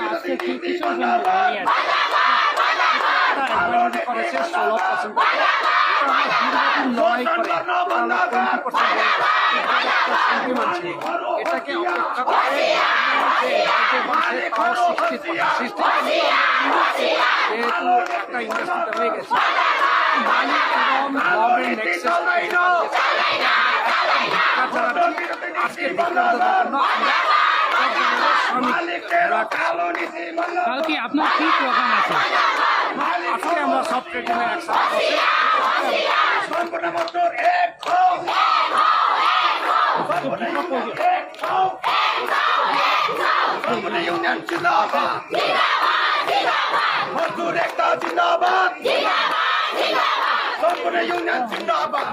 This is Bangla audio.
আজকে কিশোর করেছে 16% লড়াই করে এটাকে অপেক্ষা করে যেহেতু একটা ইন্ডাস্ট্রিটা হয়ে গেছে মালিক এবং গভর্নমেন্ট আজকে কালকে আপনার কি প্রোগ্রাম আছে? আজকে আমরা সব ট্রেডিংয়ে একসাথে ইউনিয়ন জিন্দাবাদ, মজদুর একতা জিন্দাবাদ, সম্পূর্ণ ইউনিয়ন জিন্দাবাদ।